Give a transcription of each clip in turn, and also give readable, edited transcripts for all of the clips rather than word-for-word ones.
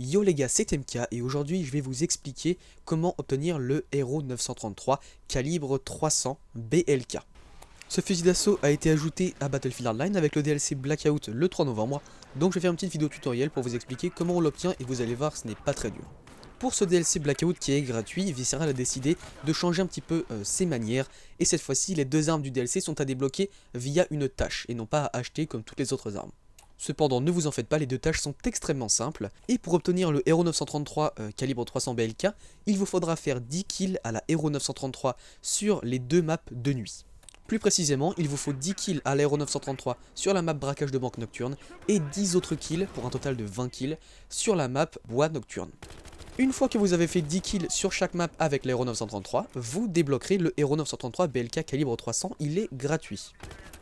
Yo les gars, c'est MK et aujourd'hui je vais vous expliquer comment obtenir le Hero 933 calibre 300 BLK. Ce fusil d'assaut a été ajouté à Battlefield Hardline avec le DLC Blackout le 3 novembre, donc je vais faire une petite vidéo tutoriel pour vous expliquer comment on l'obtient et vous allez voir ce n'est pas très dur. Pour ce DLC Blackout qui est gratuit, Visceral a décidé de changer un petit peu ses manières et cette fois-ci les deux armes du DLC sont à débloquer via une tâche et non pas à acheter comme toutes les autres armes. Cependant, ne vous en faites pas, les deux tâches sont extrêmement simples, et pour obtenir le Hero 933 calibre 300 BLK, il vous faudra faire 10 kills à la Hero 933 sur les deux maps de nuit. Plus précisément, il vous faut 10 kills à la Hero 933 sur la map braquage de banque nocturne, et 10 autres kills, pour un total de 20 kills, sur la map bois nocturne. Une fois que vous avez fait 10 kills sur chaque map avec l'Hero 933, vous débloquerez le Hero 933 BLK calibre 300, il est gratuit.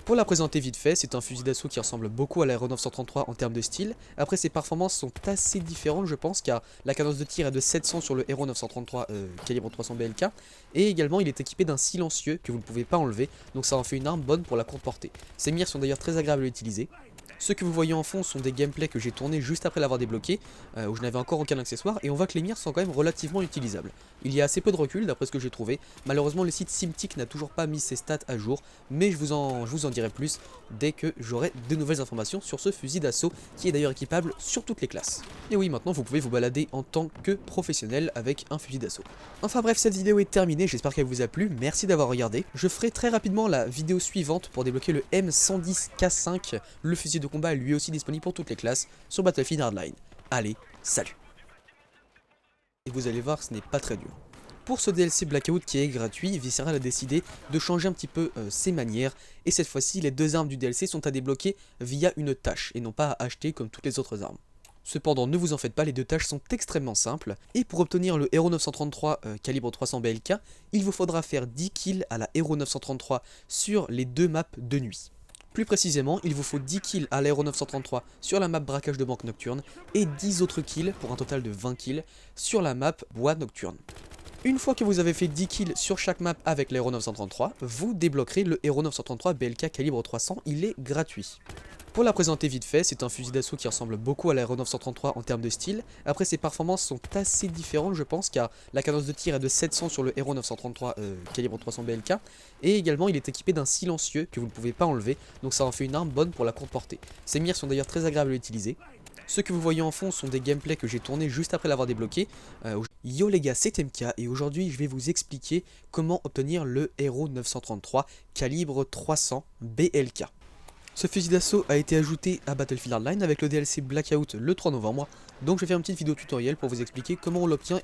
Pour la présenter vite fait, c'est un fusil d'assaut qui ressemble beaucoup à l'Hero 933 en termes de style. Après, ses performances sont assez différentes, je pense, car la cadence de tir est de 700 sur le Hero 933 calibre 300 BLK. Et également, il est équipé d'un silencieux que vous ne pouvez pas enlever, donc ça en fait une arme bonne pour la courte portée. Ces mires sont d'ailleurs très agréables à utiliser. Ceux que vous voyez en fond sont des gameplays que j'ai tournés juste après l'avoir débloqué, où je n'avais encore aucun accessoire, et on voit que les mires sont quand même relativement utilisables. Il y a assez peu de recul d'après ce que j'ai trouvé, malheureusement le site Simtic n'a toujours pas mis ses stats à jour, mais je vous en dirai plus dès que j'aurai de nouvelles informations sur ce fusil d'assaut, qui est d'ailleurs équipable sur toutes les classes. Et oui, maintenant vous pouvez vous balader en tant que professionnel avec un fusil d'assaut. Enfin bref, cette vidéo est terminée, j'espère qu'elle vous a plu, merci d'avoir regardé. Je ferai très rapidement la vidéo suivante pour débloquer le M110K5, le fusil de combat est lui aussi disponible pour toutes les classes sur Battlefield Hardline. Allez, salut! Et vous allez voir, ce n'est pas très dur. Pour ce DLC Blackout qui est gratuit, Visceral a décidé de changer un petit peu ses manières, et cette fois-ci les deux armes du DLC sont à débloquer via une tâche, et non pas à acheter comme toutes les autres armes. Cependant, ne vous en faites pas, les deux tâches sont extrêmement simples, et pour obtenir le Hero 933 calibre 300 BLK, il vous faudra faire 10 kills à la Hero 933 sur les deux maps de nuit. Plus précisément, il vous faut 10 kills à l'Hero 933 sur la map braquage de banque nocturne, et 10 autres kills, pour un total de 20 kills, sur la map bois nocturne. Une fois que vous avez fait 10 kills sur chaque map avec l'Hero 933, vous débloquerez le Hero 933 BLK calibre 300, il est gratuit. Pour la présenter vite fait, c'est un fusil d'assaut qui ressemble beaucoup à l'Hero 933 en termes de style. Après, ses performances sont assez différentes, je pense, car la cadence de tir est de 700 sur le Hero 933 calibre 300 BLK. Et également, il est équipé d'un silencieux que vous ne pouvez pas enlever, donc ça en fait une arme bonne pour la courte portée. Ces mires sont d'ailleurs très agréables à utiliser. Ceux que vous voyez en fond sont des gameplays que j'ai tournés juste après l'avoir débloqué. Yo les gars, c'est MK et aujourd'hui je vais vous expliquer comment obtenir le Hero 933 calibre 300 BLK. Ce fusil d'assaut a été ajouté à Battlefield Hardline avec le DLC Blackout le 3 novembre, donc je vais faire une petite vidéo tutoriel pour vous expliquer comment on l'obtient